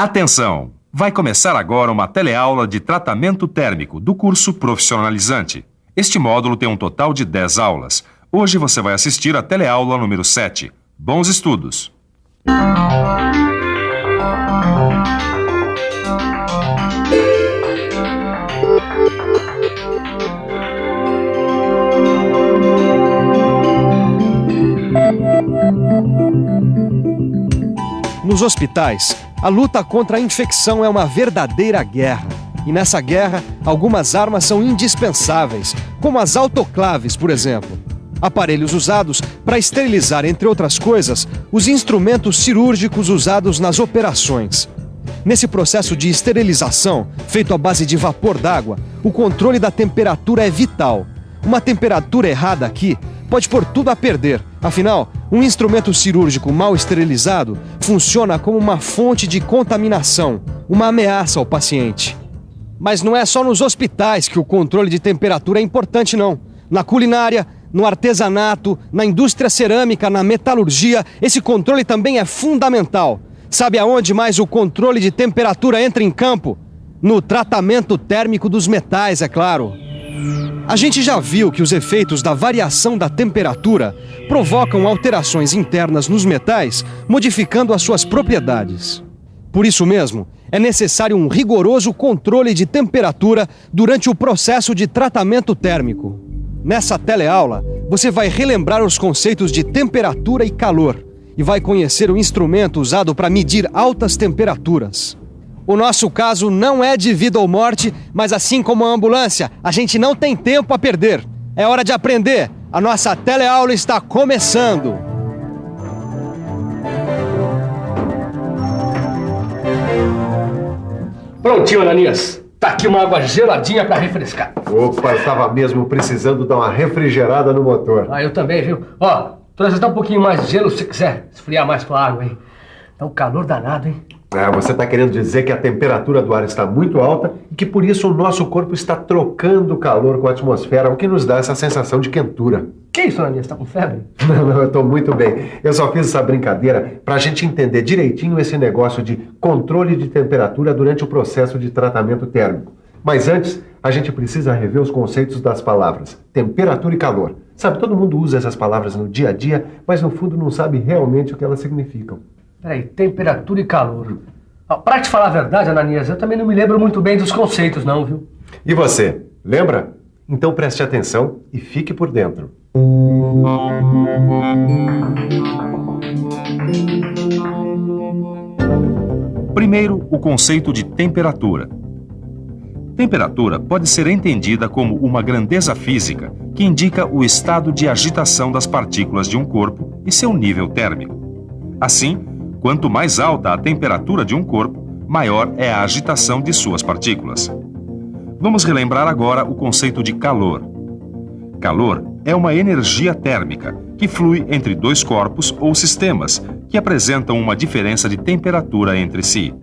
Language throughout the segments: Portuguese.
Atenção! Vai começar agora uma teleaula de tratamento térmico do curso profissionalizante. Este módulo tem um total de 10 aulas. Hoje você vai assistir a teleaula número 7. Bons estudos! Nos hospitais, a luta contra a infecção é uma verdadeira guerra. E nessa guerra, algumas armas são indispensáveis, como as autoclaves, por exemplo. Aparelhos usados para esterilizar, entre outras coisas, os instrumentos cirúrgicos usados nas operações. Nesse processo de esterilização, feito à base de vapor d'água, o controle da temperatura é vital. Uma temperatura errada aqui pode pôr tudo a perder. Afinal, um instrumento cirúrgico mal esterilizado funciona como uma fonte de contaminação, uma ameaça ao paciente. Mas não é só nos hospitais que o controle de temperatura é importante, não. Na culinária, no artesanato, na indústria cerâmica, na metalurgia, esse controle também é fundamental. Sabe aonde mais o controle de temperatura entra em campo? No tratamento térmico dos metais, é claro. A gente já viu que os efeitos da variação da temperatura provocam alterações internas nos metais, modificando as suas propriedades. Por isso mesmo, é necessário um rigoroso controle de temperatura durante o processo de tratamento térmico. Nessa teleaula, você vai relembrar os conceitos de temperatura e calor e vai conhecer o instrumento usado para medir altas temperaturas. O nosso caso não é de vida ou morte, mas assim como a ambulância, a gente não tem tempo a perder. É hora de aprender. A nossa teleaula está começando. Prontinho, Ananias. Tá aqui uma água geladinha para refrescar. Opa, eu tava mesmo precisando dar uma refrigerada no motor. Ah, eu também, viu? Ó, trouxe até um pouquinho mais de gelo se quiser esfriar mais tua água, hein? Tá um calor danado, hein? Você está querendo dizer que a temperatura do ar está muito alta e que por isso o nosso corpo está trocando calor com a atmosfera, o que nos dá essa sensação de quentura. Que isso, Ananias? Tá com febre? Não, eu estou muito bem. Eu só fiz essa brincadeira para a gente entender direitinho esse negócio de controle de temperatura durante o processo de tratamento térmico. Mas antes, a gente precisa rever os conceitos das palavras temperatura e calor. Sabe, todo mundo usa essas palavras no dia a dia, mas no fundo não sabe realmente o que elas significam. Peraí, temperatura e calor. Pra te falar a verdade, Ananias, eu também não me lembro muito bem dos conceitos, não, viu? E você, lembra? Então preste atenção e fique por dentro. Primeiro, o conceito de temperatura. Temperatura pode ser entendida como uma grandeza física que indica o estado de agitação das partículas de um corpo e seu nível térmico. Assim, quanto mais alta a temperatura de um corpo, maior é a agitação de suas partículas. Vamos relembrar agora o conceito de calor. Calor é uma energia térmica que flui entre dois corpos ou sistemas que apresentam uma diferença de temperatura entre si.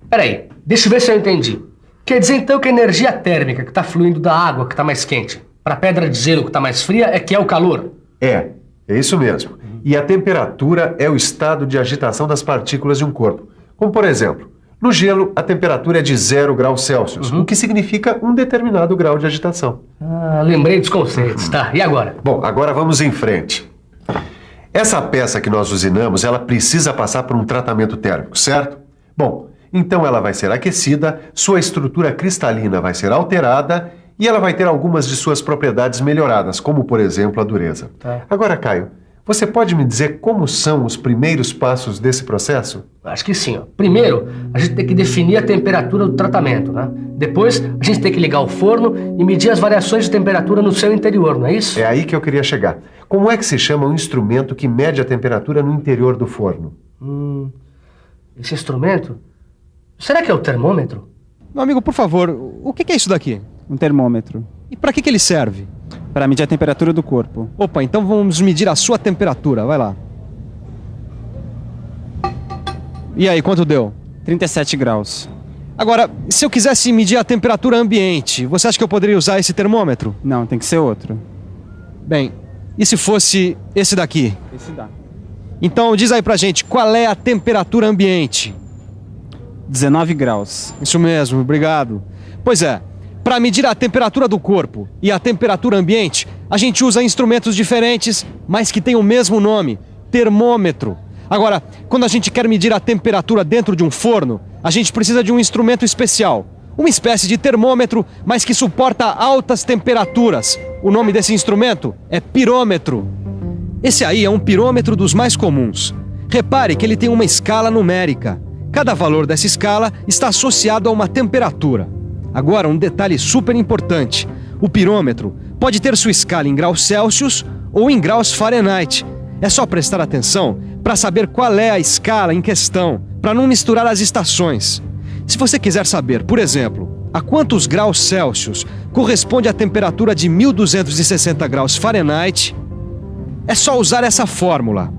Peraí, deixa eu ver se eu entendi. Quer dizer então que a energia térmica que está fluindo da água que está mais quente para a pedra de gelo que está mais fria é que é o calor? É isso mesmo. E a temperatura é o estado de agitação das partículas de um corpo. Como por exemplo, no gelo a temperatura é de 0 graus Celsius, o que significa um determinado grau de agitação. Ah, lembrei dos conceitos, tá? E agora? Bom, agora vamos em frente. Essa peça que nós usinamos, ela precisa passar por um tratamento térmico, certo? Bom, então ela vai ser aquecida, sua estrutura cristalina vai ser alterada e ela vai ter algumas de suas propriedades melhoradas, como por exemplo a dureza. Tá. Agora, Caio, você pode me dizer como são os primeiros passos desse processo? Acho que sim. Ó. Primeiro, a gente tem que definir a temperatura do tratamento, né? Depois, a gente tem que ligar o forno e medir as variações de temperatura no seu interior, não é isso? É aí que eu queria chegar. Como é que se chama um instrumento que mede a temperatura no interior do forno? Esse instrumento? Será que é o termômetro? Meu amigo, por favor, o que é isso daqui? Um termômetro. E para que ele serve? Para medir a temperatura do corpo. Opa, então vamos medir a sua temperatura, vai lá. E aí, quanto deu? 37 graus. Agora, se eu quisesse medir a temperatura ambiente, você acha que eu poderia usar esse termômetro? Não, tem que ser outro. Bem, E se fosse esse daqui? Esse dá. Então diz aí pra gente, qual é a temperatura ambiente? 19 graus. Isso mesmo, obrigado. Pois é, para medir a temperatura do corpo e a temperatura ambiente, a gente usa instrumentos diferentes, mas que têm o mesmo nome, termômetro. Agora, quando a gente quer medir a temperatura dentro de um forno, a gente precisa de um instrumento especial. Uma espécie de termômetro, mas que suporta altas temperaturas. O nome desse instrumento é pirômetro. Esse aí é um pirômetro dos mais comuns. Repare que ele tem uma escala numérica. Cada valor dessa escala está associado a uma temperatura. Agora, um detalhe super importante. O pirômetro pode ter sua escala em graus Celsius ou em graus Fahrenheit. É só prestar atenção para saber qual é a escala em questão, para não misturar as estações. Se você quiser saber, por exemplo, a quantos graus Celsius corresponde a temperatura de 1260 graus Fahrenheit, é só usar essa fórmula.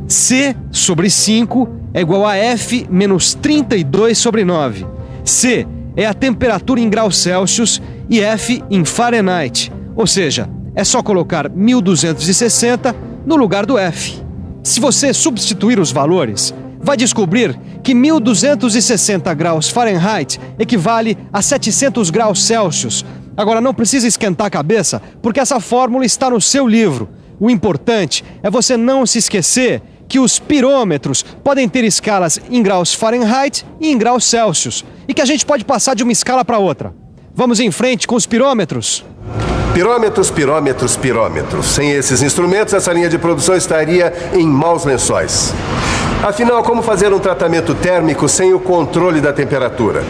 C sobre 5 é igual a F menos 32 sobre 9. C é a temperatura em graus Celsius e F em Fahrenheit. Ou seja, é só colocar 1260 no lugar do F. Se você substituir os valores, vai descobrir que 1260 graus Fahrenheit equivale a 700 graus Celsius. Agora não precisa esquentar a cabeça, porque essa fórmula está no seu livro. O importante é você não se esquecer que os pirômetros podem ter escalas em graus Fahrenheit e em graus Celsius, e que a gente pode passar de uma escala para outra. Vamos em frente com os pirômetros? Pirômetros, pirômetros, pirômetros. Sem esses instrumentos, essa linha de produção estaria em maus lençóis. Afinal, como fazer um tratamento térmico sem o controle da temperatura?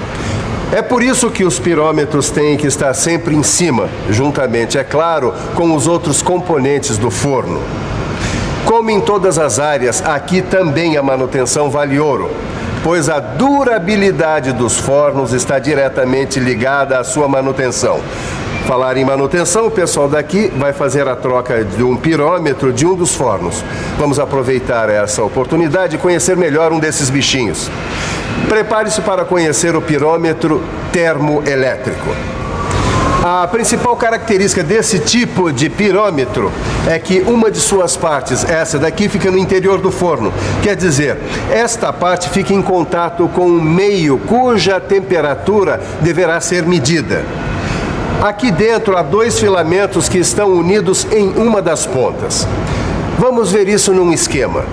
É por isso que os pirômetros têm que estar sempre em cima, juntamente, é claro, com os outros componentes do forno. Como em todas as áreas, aqui também a manutenção vale ouro, pois a durabilidade dos fornos está diretamente ligada à sua manutenção. Falar em manutenção, o pessoal daqui vai fazer a troca de um pirômetro de um dos fornos. Vamos aproveitar essa oportunidade e conhecer melhor um desses bichinhos. Prepare-se para conhecer o pirômetro termoelétrico. A principal característica desse tipo de pirômetro é que uma de suas partes, essa daqui, fica no interior do forno. Quer dizer, esta parte fica em contato com um meio cuja temperatura deverá ser medida. Aqui dentro há dois filamentos que estão unidos em uma das pontas. Vamos ver isso num esquema.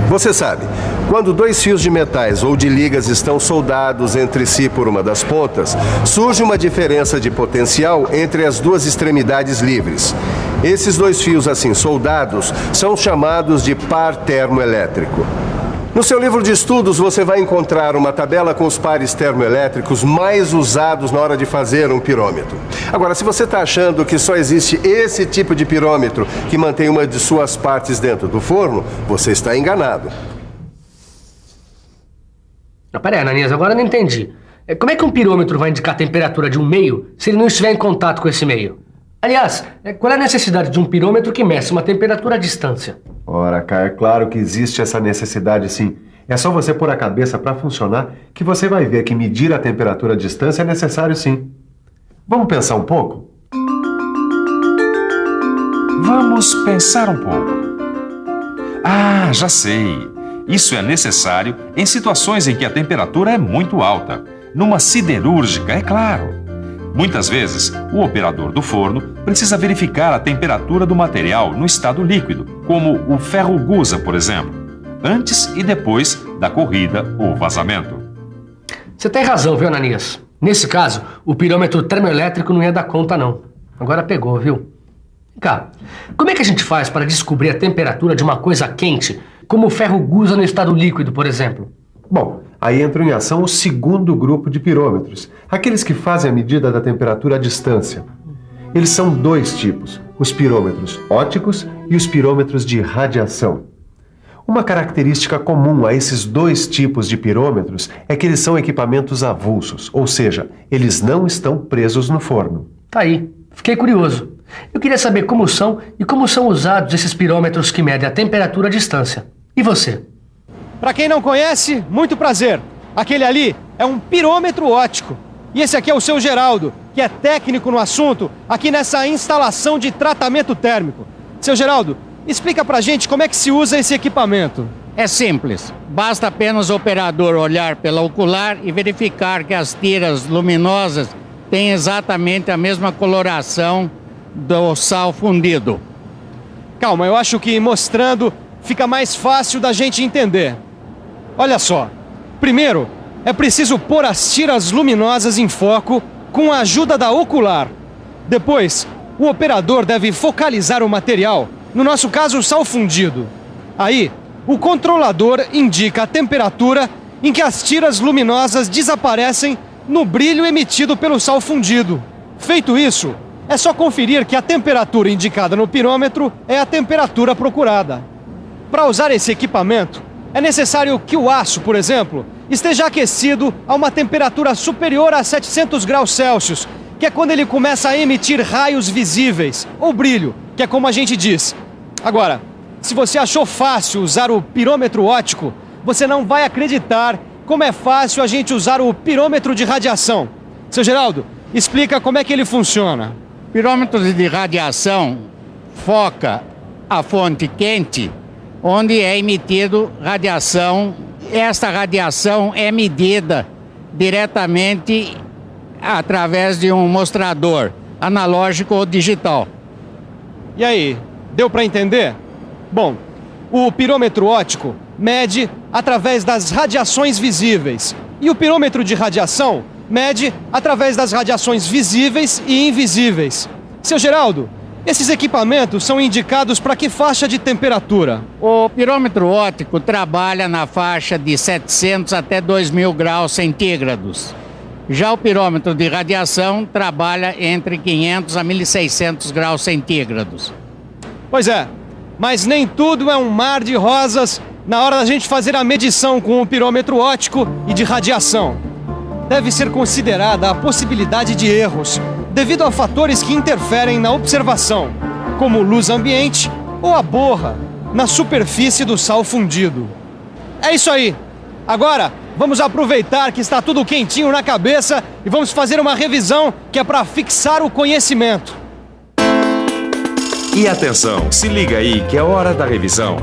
Você sabe, quando dois fios de metais ou de ligas estão soldados entre si por uma das pontas, surge uma diferença de potencial entre as duas extremidades livres. Esses dois fios assim soldados são chamados de par termoelétrico. No seu livro de estudos, você vai encontrar uma tabela com os pares termoelétricos mais usados na hora de fazer um pirômetro. Agora, se você está achando que só existe esse tipo de pirômetro que mantém uma de suas partes dentro do forno, você está enganado. Peraí, Ananias, agora eu não entendi. Como é que um pirômetro vai indicar a temperatura de um meio se ele não estiver em contato com esse meio? Aliás, qual é a necessidade de um pirômetro que meça uma temperatura à distância? Ora, cara, é claro que existe essa necessidade sim. É só você pôr a cabeça para funcionar que você vai ver que medir a temperatura à distância é necessário sim. Vamos pensar um pouco? Vamos pensar um pouco. Ah, já sei. Isso é necessário em situações em que a temperatura é muito alta. Numa siderúrgica, é claro. Muitas vezes, o operador do forno precisa verificar a temperatura do material no estado líquido, como o ferro gusa, por exemplo, antes e depois da corrida ou vazamento. Você tem razão, viu, Ananias? Nesse caso, o pirômetro termoelétrico não ia dar conta, não. Agora pegou, viu? Vem cá, como é que a gente faz para descobrir a temperatura de uma coisa quente, como o ferro gusa no estado líquido, por exemplo? Bom, aí entra em ação o segundo grupo de pirômetros, aqueles que fazem a medida da temperatura à distância. Eles são dois tipos, os pirômetros ópticos e os pirômetros de radiação. Uma característica comum a esses dois tipos de pirômetros é que eles são equipamentos avulsos, ou seja, eles não estão presos no forno. Tá aí, fiquei curioso. Eu queria saber como são e como são usados esses pirômetros que medem a temperatura à distância. E você? Para quem não conhece, muito prazer. Aquele ali é um pirômetro óptico. E esse aqui é o seu Geraldo, que é técnico no assunto aqui nessa instalação de tratamento térmico. Seu Geraldo, explica pra gente como é que se usa esse equipamento. É simples. Basta apenas o operador olhar pela ocular e verificar que as tiras luminosas têm exatamente a mesma coloração do sal fundido. Calma, eu acho que mostrando fica mais fácil da gente entender. Olha só. Primeiro, é preciso pôr as tiras luminosas em foco com a ajuda da ocular. Depois, o operador deve focalizar o material, no nosso caso, o sal fundido. Aí, o controlador indica a temperatura em que as tiras luminosas desaparecem no brilho emitido pelo sal fundido. Feito isso, é só conferir que a temperatura indicada no pirômetro é a temperatura procurada. Para usar esse equipamento, é necessário que o aço, por exemplo, esteja aquecido a uma temperatura superior a 700 graus Celsius, que é quando ele começa a emitir raios visíveis, ou brilho, que é como a gente diz. Agora, se você achou fácil usar o pirômetro óptico, você não vai acreditar como é fácil a gente usar o pirômetro de radiação. Seu Geraldo, explica como é que ele funciona. O pirômetro de radiação foca a fonte quente, onde é emitido radiação. Esta radiação é medida diretamente através de um mostrador analógico ou digital. E aí, deu para entender? Bom, o pirômetro óptico mede através das radiações visíveis e o pirômetro de radiação mede através das radiações visíveis e invisíveis. Seu Geraldo, esses equipamentos são indicados para que faixa de temperatura? O pirômetro óptico trabalha na faixa de 700 até 2000 graus centígrados. Já o pirômetro de radiação trabalha entre 500 a 1600 graus centígrados. Pois é, mas nem tudo é um mar de rosas na hora da gente fazer a medição com o pirômetro óptico e de radiação. Deve ser considerada a possibilidade de erros, devido a fatores que interferem na observação, como luz ambiente ou a borra na superfície do sal fundido. É isso aí! Agora, vamos aproveitar que está tudo quentinho na cabeça e vamos fazer uma revisão que é para fixar o conhecimento. E atenção, se liga aí que é hora da revisão.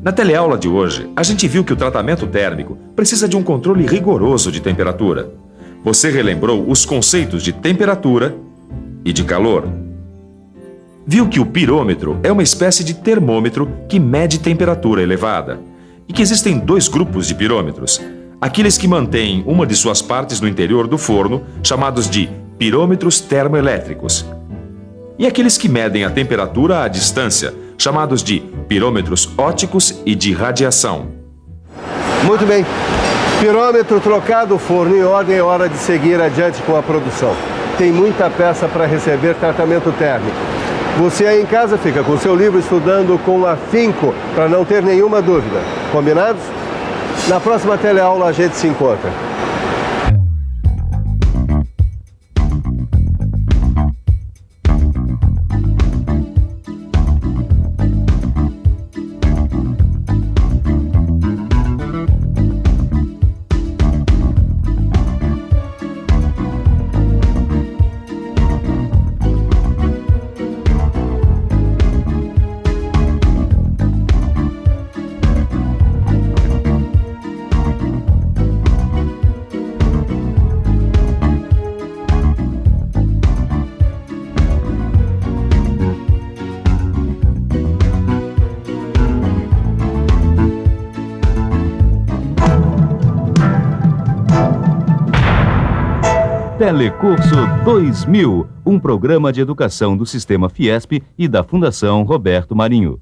Na teleaula de hoje, a gente viu que o tratamento térmico precisa de um controle rigoroso de temperatura. Você relembrou os conceitos de temperatura e de calor. Viu que o pirômetro é uma espécie de termômetro que mede temperatura elevada. E que existem dois grupos de pirômetros. Aqueles que mantêm uma de suas partes no interior do forno, chamados de pirômetros termoelétricos. E aqueles que medem a temperatura à distância, chamados de pirômetros ópticos e de radiação. Muito bem. Pirômetro trocado, forno em ordem, é hora de seguir adiante com a produção. Tem muita peça para receber tratamento térmico. Você aí em casa fica com seu livro estudando com afinco, para não ter nenhuma dúvida. Combinados? Na próxima teleaula a gente se encontra. Telecurso 2000, um programa de educação do Sistema Fiesp e da Fundação Roberto Marinho.